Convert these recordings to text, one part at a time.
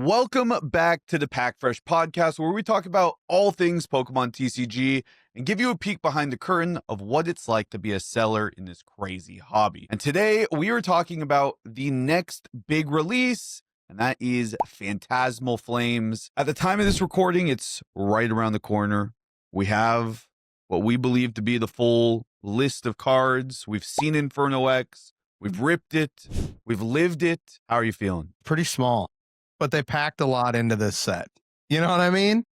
Welcome back to the Pack Fresh podcast, where we talk about all things Pokemon TCG and give you a peek behind the curtain of what it's like to be a seller in this crazy hobby. And today we are talking about the next big release, and that is Phantasmal Flames. At the time of this recording, it's right around the corner. We have what we believe to be the full list of cards. We've seen Inferno X, we've ripped it, we've lived it. How are you feeling? Pretty small, but they packed a lot into this set. You know what I mean?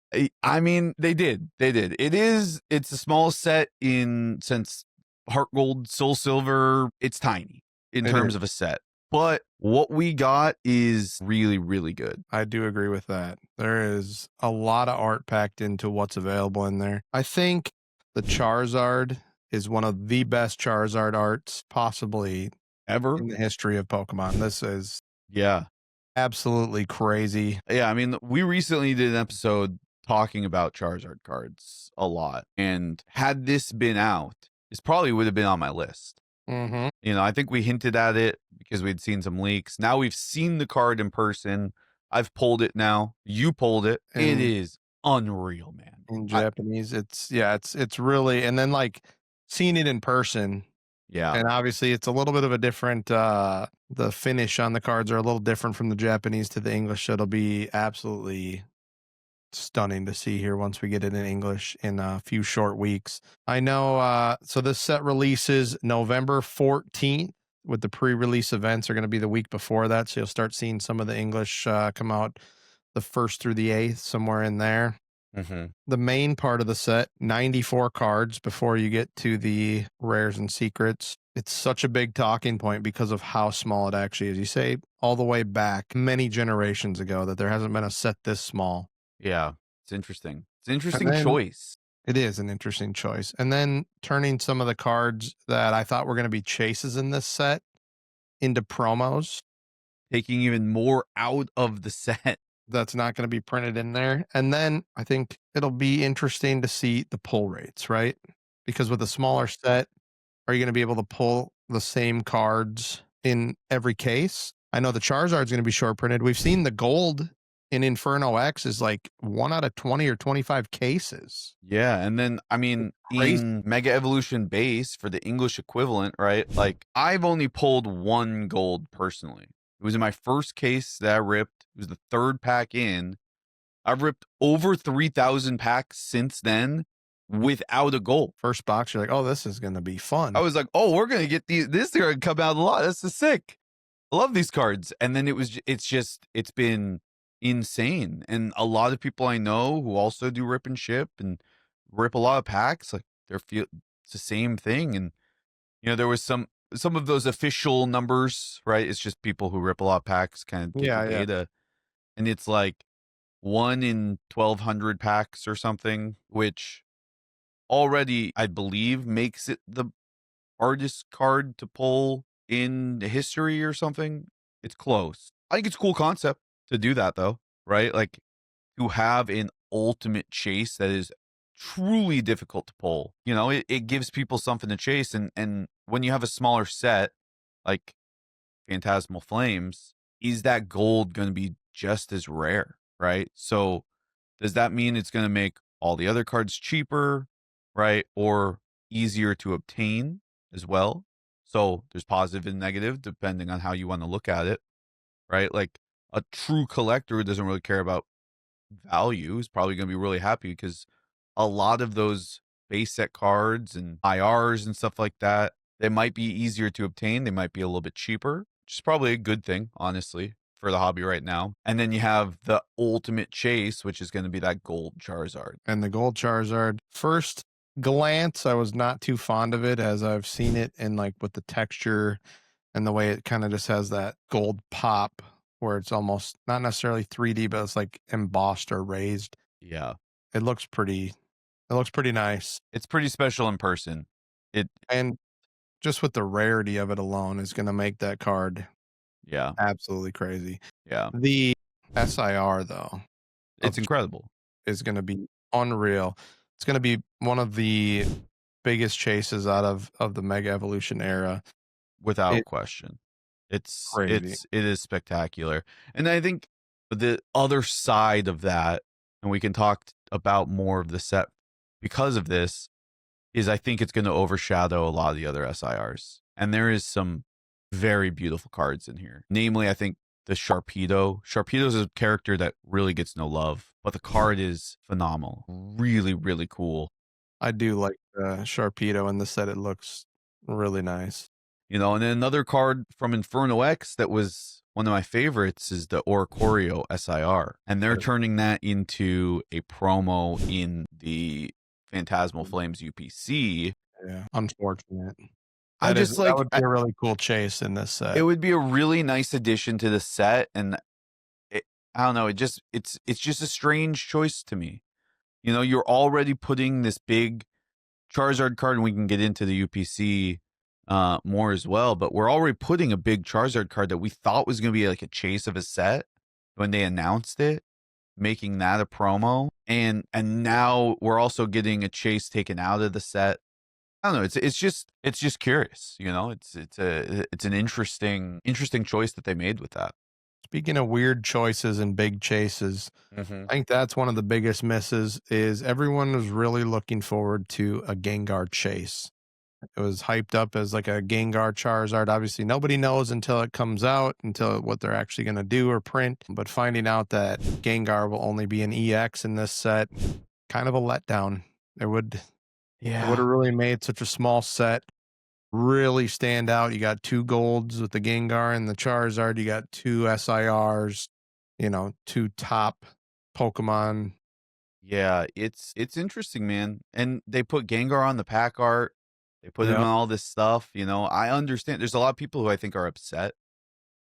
I mean, they did. It's the smallest set since Heart Gold, Soul Silver. It's tiny in terms of a set, but what we got is really, really good. I do agree with that. There is a lot of art packed into what's available in there. I think the Charizard is one of the best Charizard arts possibly Ever in the history of Pokemon. This is absolutely crazy. Yeah, I mean, we recently did an episode talking about Charizard cards a lot, and had this been out, this probably would have been on my list. Mm-hmm. You know, I think we hinted at it because we'd seen some leaks. Now we've seen the card in person. I've pulled it now. You pulled it. It is unreal, man. In Japanese, it's really, and then like seeing it in person. Yeah. And obviously it's a little bit of a different, the finish on the cards are a little different from the Japanese to the English. So it'll be absolutely stunning to see here once we get it in English in a few short weeks. I know, so this set releases November 14th, with the pre-release events are going to be the week before that. So you'll start seeing some of the English come out the 1st through the 8th, somewhere in there. Mm-hmm. The main part of the set, 94 cards before you get to the rares and secrets. It's such a big talking point because of how small it actually is. You say all the way back many generations ago that there hasn't been a set this small. Yeah, it's interesting. It's an interesting choice. It is an interesting choice. And then turning some of the cards that I thought were going to be chases in this set into promos. Taking even more out of the set. That's not going to be printed in there. And then I think it'll be interesting to see the pull rates, right? Because with a smaller set, are you going to be able to pull the same cards in every case? I know the Charizard's going to be short printed. We've seen the gold in Inferno X is like 1 out of 20 or 25 cases. Yeah. And then, I mean, in Mega Evolution base for the English equivalent, right? Like, I've only pulled 1 gold personally. It was in my first case that I ripped. It was the 3rd pack in. I've ripped over 3,000 packs since then without a goal. First box, you're like, oh, this is going to be fun. I was like, oh, we're going to get these. This is going to come out a lot. This is sick. I love these cards. And then it's been insane. And a lot of people I know who also do rip and ship and rip a lot of packs, like it's the same thing. And, you know, there was some of those official numbers, right? It's just people who rip a lot of packs kind of get the data. And it's like 1 in 1,200 packs or something, which already, I believe, makes it the hardest card to pull in history or something. It's close. I think it's a cool concept to do that, though, right? Like, to have an ultimate chase that is truly difficult to pull. You know, it gives people something to chase. And when you have a smaller set, like Phantasmal Flames, is that gold going to be just as rare, right? So does that mean it's going to make all the other cards cheaper, right? Or easier to obtain as well? So there's positive and negative depending on how you want to look at it, right? Like, a true collector who doesn't really care about value is probably going to be really happy because a lot of those base set cards and IRs and stuff like that, they might be easier to obtain. They might be a little bit cheaper, which is probably a good thing, honestly, for the hobby right now. And then you have the ultimate chase, which is going to be that gold Charizard. And the gold Charizard, first glance, I was not too fond of it, as I've seen it in like with the texture and the way it kind of just has that gold pop where it's almost not necessarily 3D, but it's like embossed or raised. Yeah. It looks pretty nice. It's pretty special in person. And just with the rarity of it alone is going to make that card absolutely crazy. Yeah. The SIR, though, it's incredible. Is going to be unreal. It's going to be one of the biggest chases out of the Mega Evolution era. Without question. It is spectacular. And I think But the other side of that, and we can talk about more of the set because of this, is I think it's going to overshadow a lot of the other SIRs. And there is some very beautiful cards in here. Namely, I think the Sharpedo. Sharpedo is a character that really gets no love, but the card is phenomenal. Really, really cool. I do like the Sharpedo in the set. It looks really nice. You know, and then another card from Inferno X that was one of my favorites is the Oricorio SIR. And they're turning that into a promo in the Phantasmal Flames UPC. Yeah, unfortunate. That would be a really cool chase in this set. It would be a really nice addition to the set, and I don't know. It's just a strange choice to me. You know, you're already putting this big Charizard card, and we can get into the UPC more as well. But we're already putting a big Charizard card that we thought was going to be like a chase of a set when they announced it, making that a promo, and now we're also getting a chase taken out of the set. I don't know. It's just curious. You know, it's an interesting choice that they made with that. Speaking of weird choices and big chases, I think that's one of the biggest misses is everyone was really looking forward to a Gengar chase. It was hyped up as like a Gengar Charizard. Obviously, nobody knows until it comes out, until what they're actually going to do or print. But finding out that Gengar will only be an EX in this set, kind of a letdown. It would have really made such a small set really stand out. You got 2 golds with the Gengar and the Charizard. You got 2 SIRs, you know, 2 top Pokemon. Yeah, it's interesting, man. And they put Gengar on the pack art. They put him on all this stuff. You know, I understand. There's a lot of people who I think are upset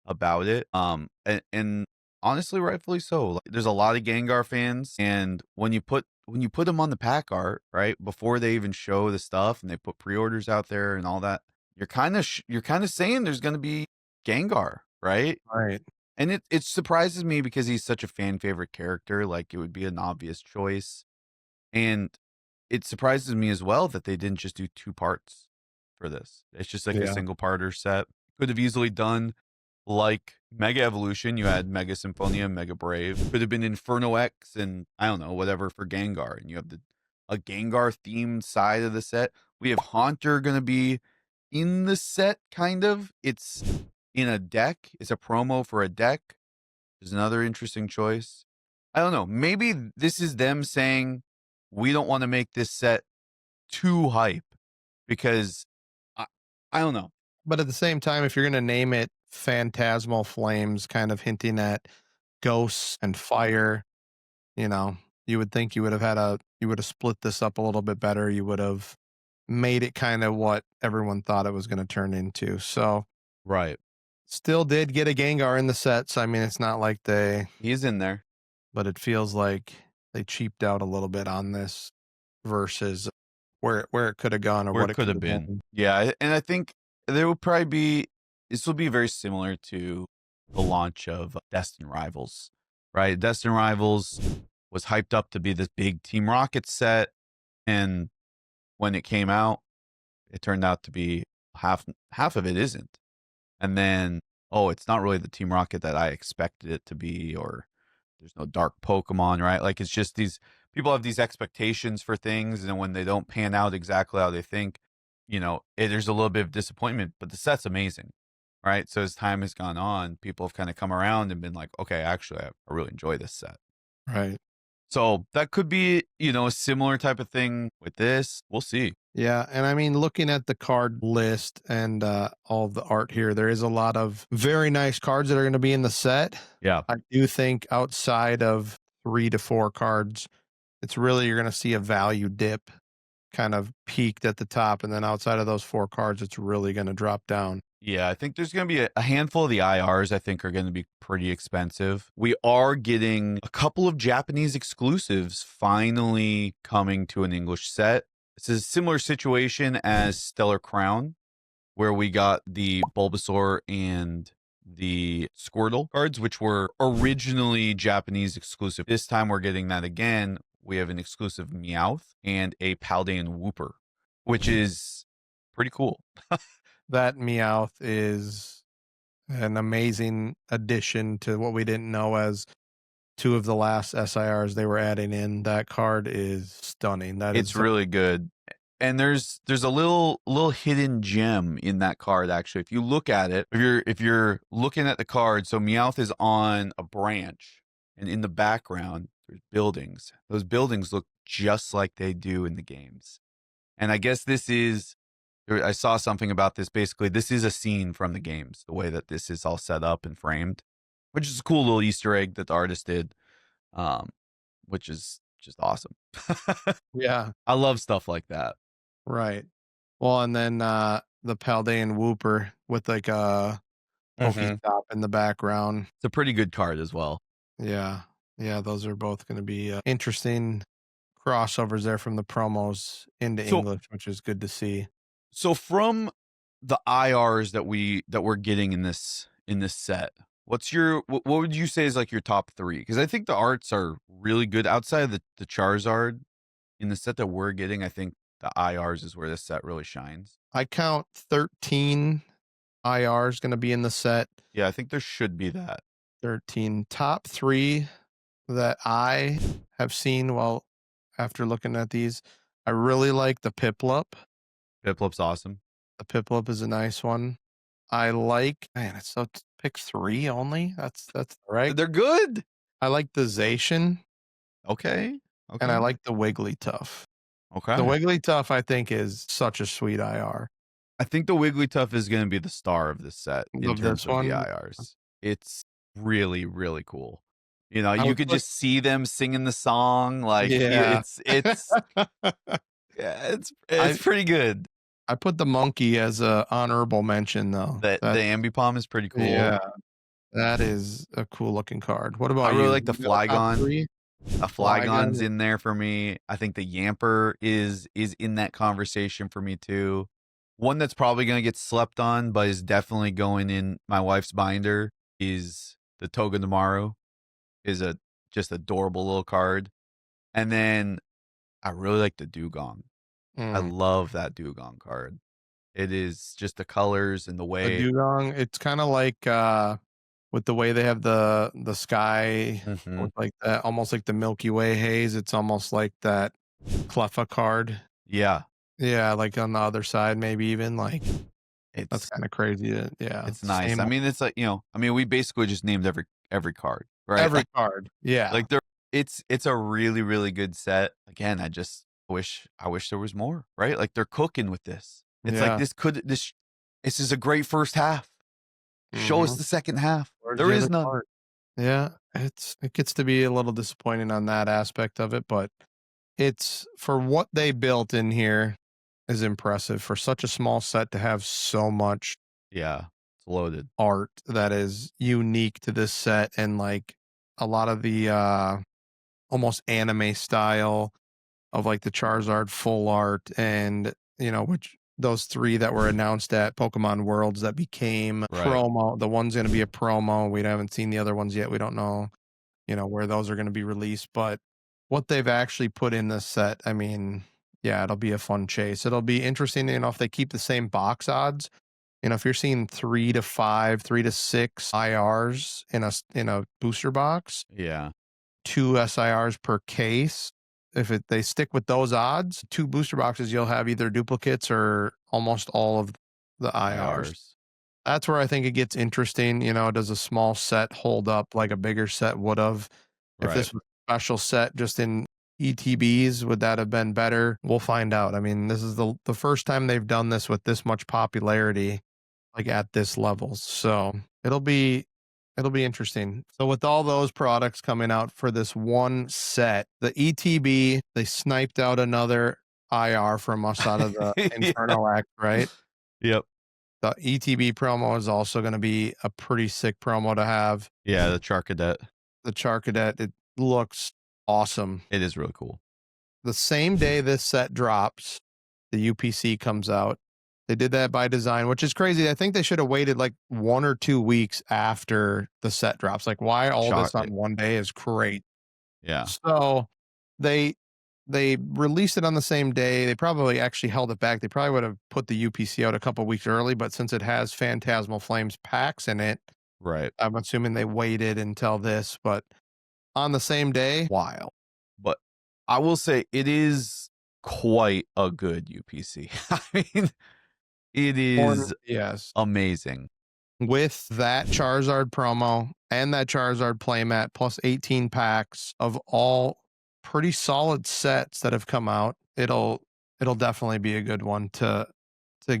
about it. And honestly, rightfully so. Like, there's a lot of Gengar fans, and when you put them on the pack art, right before they even show the stuff, and they put pre-orders out there and all that, you're kind of saying there's going to be Gengar, right? Right. And it surprises me because he's such a fan favorite character. Like, it would be an obvious choice, and it surprises me as well that they didn't just do 2 parts for this. It's just like a single parter set. Could have easily done like Mega Evolution. You had Mega Symphonia, Mega Brave. Could have been Inferno X and I don't know, whatever for Gengar. And you have a Gengar themed side of the set. We have Haunter going to be in the set, kind of. It's in a deck. It's a promo for a deck. There's another interesting choice. I don't know. Maybe this is them saying, we don't want to make this set too hype because I don't know. But at the same time, if you're going to name it Phantasmal Flames, kind of hinting at ghosts and fire, you know, you would think you would have split this up a little bit better. You would have made it kind of what everyone thought it was going to turn into. So, right. Still did get a Gengar in the set. So, I mean, it's not like he's in there, but it feels like they cheaped out a little bit on this versus where it could have gone or where what it could have been. Yeah. And I think there will probably be, this will be very similar to the launch of Destined Rivals, right? Destined Rivals was hyped up to be this big Team Rocket set. And when it came out, it turned out to be half of it isn't. And then, oh, it's not really the Team Rocket that I expected it to be, or there's no dark Pokemon, right? Like, it's just these people have these expectations for things, and when they don't pan out exactly how they think, you know, there's a little bit of disappointment, but the set's amazing, right? So as time has gone on, people have kind of come around and been like, okay, actually, I really enjoy this set. Right. So that could be, you know, a similar type of thing with this. We'll see. Yeah. And I mean, looking at the card list and all of the art here, there is a lot of very nice cards that are going to be in the set. Yeah. I do think outside of 3 to 4 cards, it's really, you're going to see a value dip kind of peaked at the top. And then outside of those 4 cards, it's really going to drop down. Yeah, I think there's going to be a handful of the IRs I think are going to be pretty expensive. We are getting a couple of Japanese exclusives finally coming to an English set. It's a similar situation as Stellar Crown, where we got the Bulbasaur and the Squirtle cards, which were originally Japanese exclusive. This time we're getting that again. We have an exclusive Meowth and a Paldean Wooper, which is pretty cool. That Meowth is an amazing addition to what we didn't know as 2 of the last SIRs they were adding in. That card is stunning. That It's is really good. And there's a little hidden gem in that card actually. If you look at it, if you're looking at the card, so Meowth is on a branch and in the background there's buildings. Those buildings look just like they do in the games. And I guess I saw something about this. Basically, this is a scene from the games, the way that this is all set up and framed, which is a cool little Easter egg that the artist did, which is just awesome. yeah, I love stuff like that. right. Well, and then the Paldean Wooper with like a Pokestop in the background. It's a pretty good card as well. Yeah. Yeah, those are both going to be interesting crossovers there from the promos into English, which is good to see. So from the IRs that we're getting in this set, what would you say is like your top 3? Because I think the arts are really good outside of the Charizard in the set that we're getting. I think the IRs is where this set really shines. I count 13 IRs going to be in the set. Yeah, I think there should be that. 13. Top 3 that I have seen after looking at these, I really like the Piplup. Piplup's awesome. The Piplup is a nice one. I like, man, it's so pick 3 only. That's right. They're good. I like the Zacian. Okay. And I like the Wigglytuff. Okay. The Wigglytuff, I think, is such a sweet IR. I think the Wigglytuff is going to be the star of this set in terms of the IRs. It's really, really cool. You know, you could just see them singing the song. Like, yeah, it's pretty good. I put the monkey as a honorable mention, though. The Ambipom is pretty cool. Yeah, that is a cool looking card. What about I really like the Flygon. A Flygon's Flygon. in there for me. I think the Yamper is in that conversation for me too. One that's probably going to get slept on, but is definitely going in my wife's binder is the Togedemaru. Is a just adorable little card. And then I really like the Dugong. I love that Dugong card. It is just the colors and the way. The Dugong, it's kind of like with the way they have the sky with like that, almost like the Milky Way haze. It's almost like that Cleffa card. Yeah. Yeah, like on the other side, maybe even like that's kind of crazy. It's nice. I mean, it's like, we basically just named every card, right? Every card. Yeah. Like it's a really, really good set. Again, I wish there was more, right? Like they're cooking with this. It's like this is a great first half. Show us the second half. There is none. Part? Yeah, it gets to be a little disappointing on that aspect of it, but it's for what they built in here is impressive for such a small set to have so much. Yeah, it's loaded art that is unique to this set, and like a lot of the almost anime style of like the Charizard full art, and which those 3 that were announced at Pokemon Worlds that became promo. The one's going to be a promo. We haven't seen the other ones yet. We don't know, where those are going to be released, but what they've actually put in this set, I mean, yeah, it'll be a fun chase. It'll be interesting, if they keep the same box odds. If you're seeing 3 to 5, 3 to 6 IRs in a booster box, 2 SIRs per case. If they stick with those odds, 2 booster boxes, you'll have either duplicates or almost all of the IRs. That's where I think it gets interesting. Does a small set hold up like a bigger set would have? If this was a special set just in ETBs, would that have been better? We'll find out. I mean, this is the first time they've done this with this much popularity, like at this level. So it'll be interesting. So with all those products coming out for this one set, the ETB, they sniped out another IR from us out of the Inferno Act, right? Yep. The ETB promo is also going to be a pretty sick promo to have. Yeah, the Charcadet. The Charcadet, it looks awesome. It is really cool. The same day this set drops, the UPC comes out. They did that by design, which is crazy. I think they should have waited like 1 or 2 weeks after the set drops. Like, why all this on one day is great. Yeah. So they released it on the same day. They probably actually held it back. They probably would have put the UPC out a couple weeks early, but since it has Phantasmal Flames packs in it, right, I'm assuming they waited until this. But on the same day, wild. But I will say it is quite a good UPC. I mean, it is Yes. amazing. With that Charizard promo and that Charizard playmat plus 18 packs of all pretty solid sets that have come out, it'll definitely be a good one to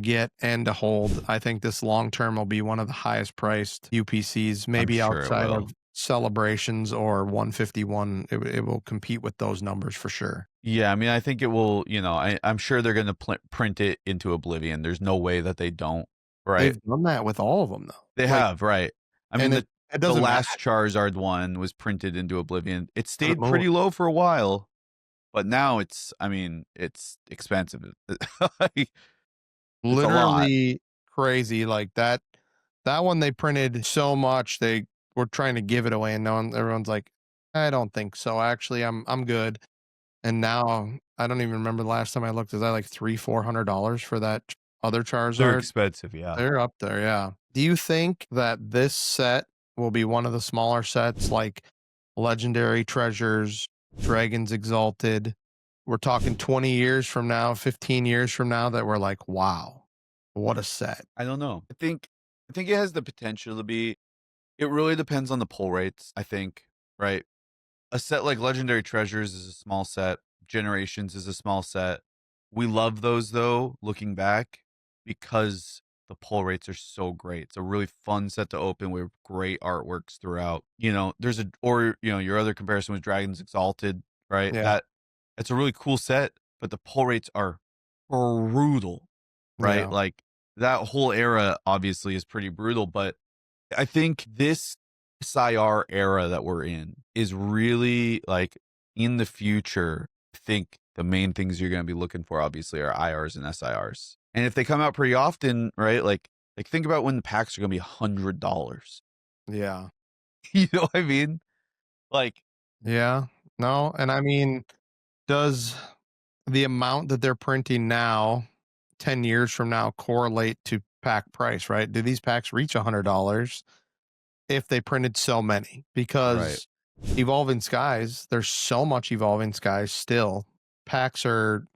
get and to hold. I think this long term will be one of the highest priced UPCs, maybe sure it outside will. of celebrations or 151. It will compete with those numbers for sure. Yeah, I mean, I think it will, I'm sure they're going to print it into oblivion. There's no way that they don't, right? They've done that with all of them though. They have, right. I mean, and it the doesn't last matter. Charizard one was printed into oblivion. It stayed move. pretty low for a while, but now it's expensive. Like, it's a lot. Literally crazy. Like that one they printed so much they were trying to give it away, and everyone's like, I don't think so. Actually, I'm good. And now I don't even remember the last time I looked. Is that like $300-400 for that other They're Charizard? expensive, yeah. They're up there, yeah. Do you think that this set will be one of the smaller sets like Legendary Treasures, Dragons Exalted? We're talking 20 years from now, 15 years from now that we're like, wow, what a set. I don't know. I think it has the potential to be. It really depends on the pull rates, I think, right? A set like Legendary Treasures is a small set. Generations is a small set. We love those though, looking back, because the pull rates are so great. It's a really fun set to open with great artworks throughout. Your other comparison was Dragons Exalted, right? Yeah. It's a really cool set, but the pull rates are brutal, right? Yeah. Like that whole era obviously is pretty brutal, but I think this SIR era that we're in is really like in the future. I think the main things you're going to be looking for obviously are IRs and SIRs. And if they come out pretty often, right? Like think about when the packs are going to be $100. Yeah. You know what I mean? Like, Yeah. No. And I mean, does the amount that they're printing now, 10 years from now, correlate to pack price, right? Do these packs reach $100 if they printed so many? Because Evolving Skies, there's so much Evolving Skies still. Packs are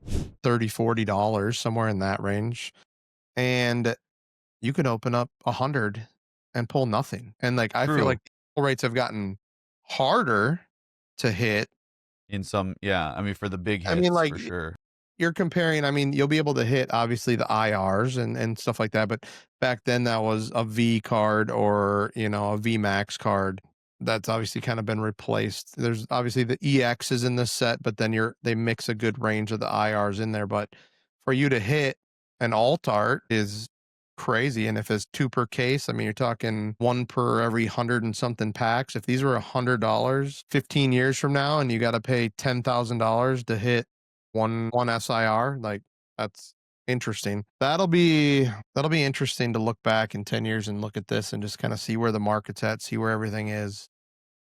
$30-40, somewhere in that range. And you could open up 100 and pull nothing. And like, I feel like pull rates have gotten harder to hit. In some, yeah. I mean, for the big hits, I mean, like, for sure. you're comparing, I mean, you'll be able to hit obviously the IRs and stuff like that, but back then that was a V card or, a V Max card. That's obviously kind of been replaced. There's obviously the EX is in this set, but then they mix a good range of the IRs in there. But for you to hit an alt art is crazy. And if it's 2 per case, I mean, you're talking 1 per every 100 and something packs. If these were $100 15 years from now and you got to pay $10,000 to hit one SIR, like, that's interesting. That'll be interesting to look back in 10 years and look at this and just kind of see where the market's at, see where everything is,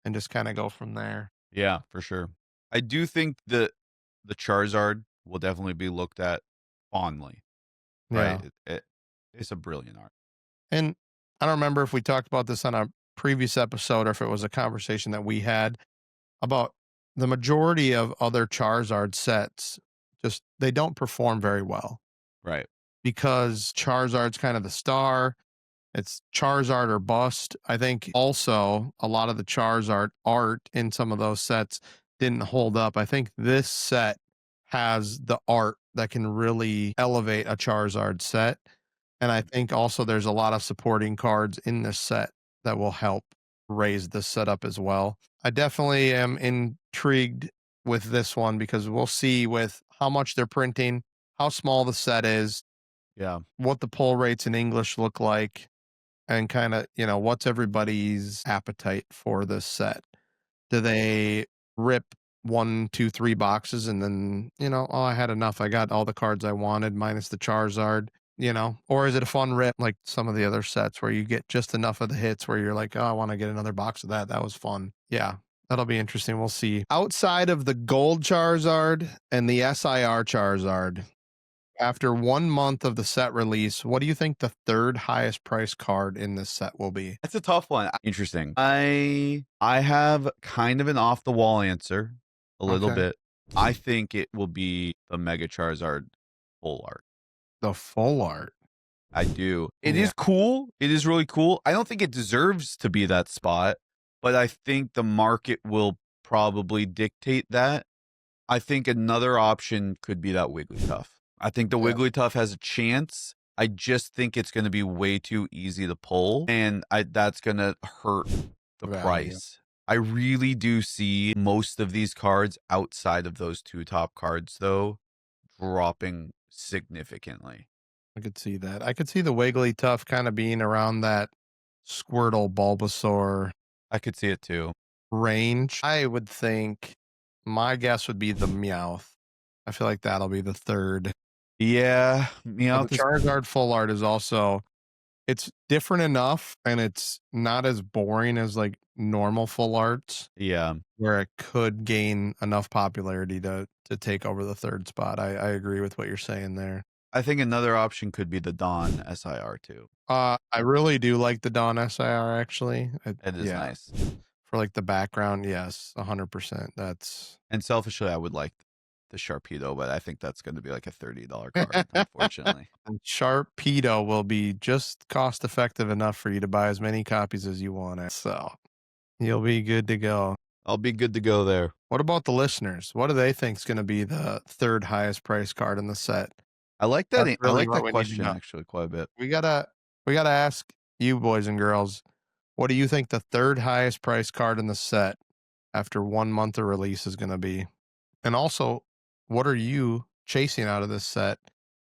and just kind of go from there. Yeah, for sure. I do think that the Charizard will definitely be looked at fondly. Right? Yeah. It's a brilliant art. And I don't remember if we talked about this on a previous episode or if it was a conversation that we had about the majority of other Charizard sets. Just they don't perform very well. Right. Because Charizard's kind of the star. It's Charizard or bust. I think also a lot of the Charizard art in some of those sets didn't hold up. I think this set has the art that can really elevate a Charizard set. And I think also there's a lot of supporting cards in this set that will help raise this setup as well. I definitely am intrigued with this one because we'll see with how much they're printing, how small the set is, what the pull rates in English look like, and kind of, what's everybody's appetite for this set. Do they rip 1, 2, 3 boxes and then, oh, I had enough. I got all the cards I wanted minus the Charizard, or is it a fun rip like some of the other sets where you get just enough of the hits where you're like, oh, I want to get another box of that. That was fun. Yeah. That'll be interesting. We'll see. Outside of the Gold Charizard and the SIR Charizard, After 1 month of the set release, what do you think the third highest price card in this set will be? That's a tough one. Interesting. I have kind of an off the wall answer, a little Okay. bit. I think it will be the Mega Charizard full art. The full art. I do. It Yeah. is cool. It is really cool. I don't think it deserves to be that spot, but I think the market will probably dictate that. I think another option could be that Wigglytuff. I think the Yeah. Wigglytuff has a chance. I just think it's going to be way too easy to pull, and that's going to hurt the Value. price. I really do see most of these cards outside of those two top cards, though, dropping significantly. I could see that. I could see the Wigglytuff kind of being around that Squirtle, Bulbasaur I could see it too. range. I would think my guess would be the Meowth. I feel like that'll be the third. Yeah, But Meowth the is Charizard full art is also, it's different enough and it's not as boring as like normal full arts yeah. where it could gain enough popularity to take over the third spot. I agree with what you're saying there. I think another option could be the Dawn SIR too. I really do like the Dawn SIR actually. It is nice. For like the background, yes, 100%. That's And selfishly, I would like the Sharpedo, but I think that's going to be like a $30 card, unfortunately. Sharpedo will be just cost effective enough for you to buy as many copies as you want. So you'll be good to go. I'll be good to go there. What about the listeners? What do they think is going to be the third highest price card in the set? I like that. That's I really like what that we need to question know. actually quite a bit. We gotta ask you boys and girls, what do you think the third highest price card in the set after 1 month of release is going to be? And also, what are you chasing out of this set?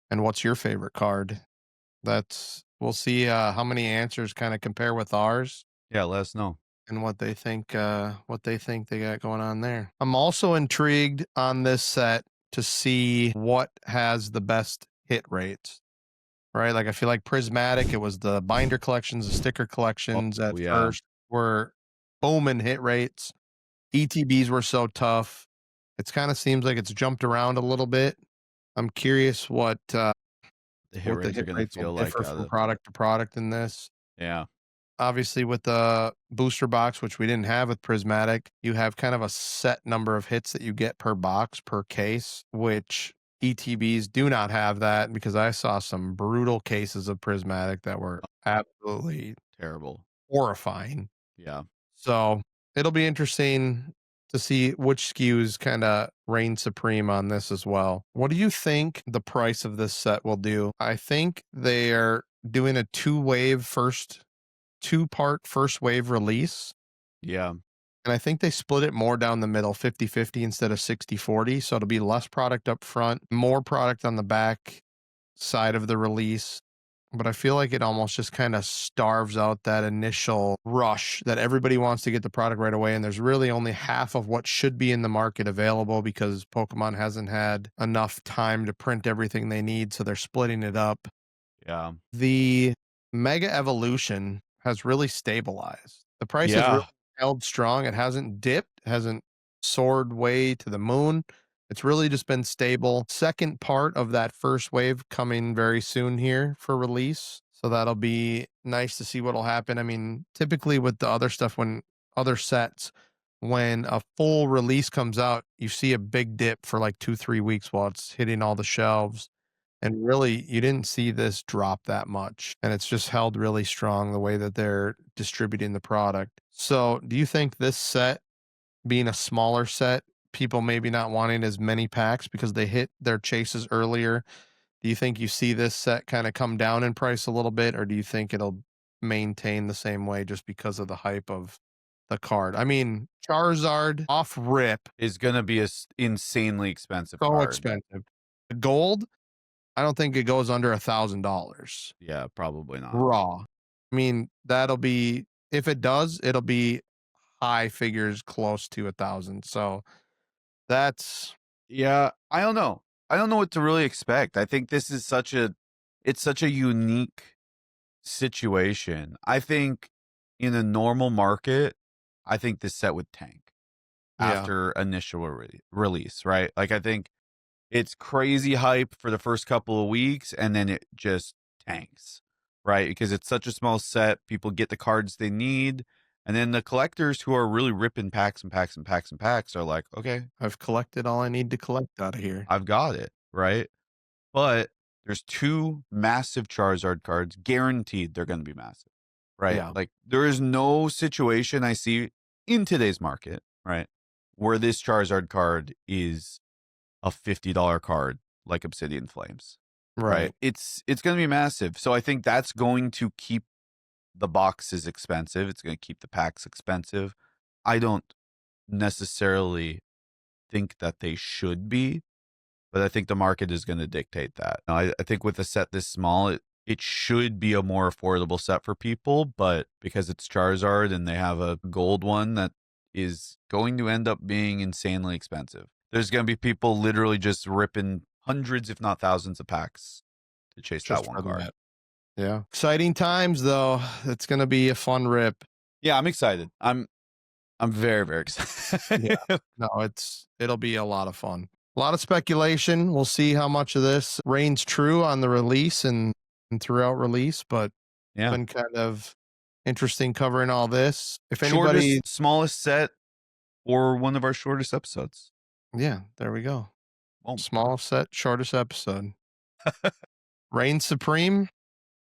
And what's your favorite card? We'll see how many answers kind of compare with ours Yeah, let us know. and what they think they got going on there. I'm also intrigued on this set to see what has the best hit rates. Right? Like I feel like Prismatic, it was the binder collections, the sticker collections at yeah. first were booming hit rates. ETBs were so tough. It's kind of seems like it's jumped around a little bit. I'm curious what The hit what the rates are hit going to rates feel will like. differ from product to product in this. Yeah. Obviously, with the booster box, which we didn't have with Prismatic, you have kind of a set number of hits that you get per box, per case, which ETBs do not have that because I saw some brutal cases of Prismatic that were absolutely Terrible. horrifying. Yeah. So it'll be interesting to see which SKUs kind of reign supreme on this as well. What do you think the price of this set will do? I think they are doing a two-part first wave release. Yeah. And I think they split it more down the middle, 50-50 instead of 60-40. So it'll be less product up front, more product on the back side of the release. But I feel like it almost just kind of starves out that initial rush that everybody wants to get the product right away. And there's really only half of what should be in the market available because Pokemon hasn't had enough time to print everything they need. So they're splitting it up. Yeah. The Mega Evolution has really stabilized. The price has really held strong. It hasn't dipped, hasn't soared way to the moon. It's really just been stable. Second part of that first wave coming very soon here for release. So that'll be nice to see what'll happen. I mean, typically with the other stuff, when other sets, when a full release comes out, you see a big dip for like 2-3 weeks while it's hitting all the shelves. And really, you didn't see this drop that much. And it's just held really strong the way that they're distributing the product. So, do you think this set, being a smaller set, people maybe not wanting as many packs because they hit their chases earlier, do you think you see this set kind of come down in price a little bit? Or do you think it'll maintain the same way just because of the hype of the card? I mean, Charizard off rip Is going to be a insanely expensive so card. expensive. Gold, I don't think it goes under $1,000 Yeah, probably not. raw. I mean, that'll be, if it does, it'll be high figures close to 1,000. So that's Yeah, I don't know. I don't know what to really expect. I think this is such a unique situation. I think in a normal market, I think this set would tank yeah. after initial release, right? Like I think it's crazy hype for the first couple of weeks, and then it just tanks, right? Because it's such a small set, people get the cards they need, and then the collectors who are really ripping packs and packs and packs and packs are like, okay, I've collected all I need to collect out of here. I've got it, right? But there's 2 massive Charizard cards, guaranteed they're going to be massive, right? Yeah. Like there is no situation I see in today's market, right, where this Charizard card is a $50 card like Obsidian Flames, right? Right. It's going to be massive. So I think that's going to keep the boxes expensive. It's going to keep the packs expensive. I don't necessarily think that they should be, but I think the market is going to dictate that. I think with a set this small, it should be a more affordable set for people, but because it's Charizard and they have a gold one that is going to end up being insanely expensive. There's going to be people literally just ripping hundreds, if not thousands of packs to chase Just that one for card. that. Yeah. Exciting times though. It's going to be a fun rip. Yeah, I'm excited. I'm very, very excited. Yeah. No, it'll be a lot of fun. A lot of speculation. We'll see how much of this reigns true on the release and throughout release, but Yeah. been kind of interesting covering all this. If Shortest, anybody, smallest set or one of our shortest episodes. yeah, there we go. Boom. Smallest set, shortest episode. Reigns supreme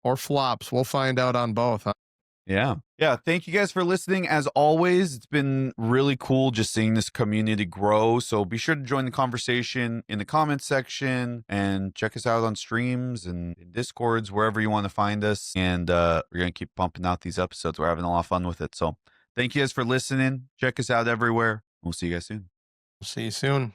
or flops. We'll find out on both. Huh? Yeah. Yeah. Thank you guys for listening. As always, it's been really cool just seeing this community grow. So be sure to join the conversation in the comments section and check us out on streams and Discords, wherever you want to find us. And we're going to keep pumping out these episodes. We're having a lot of fun with it. So thank you guys for listening. Check us out everywhere. We'll see you guys soon. See you soon.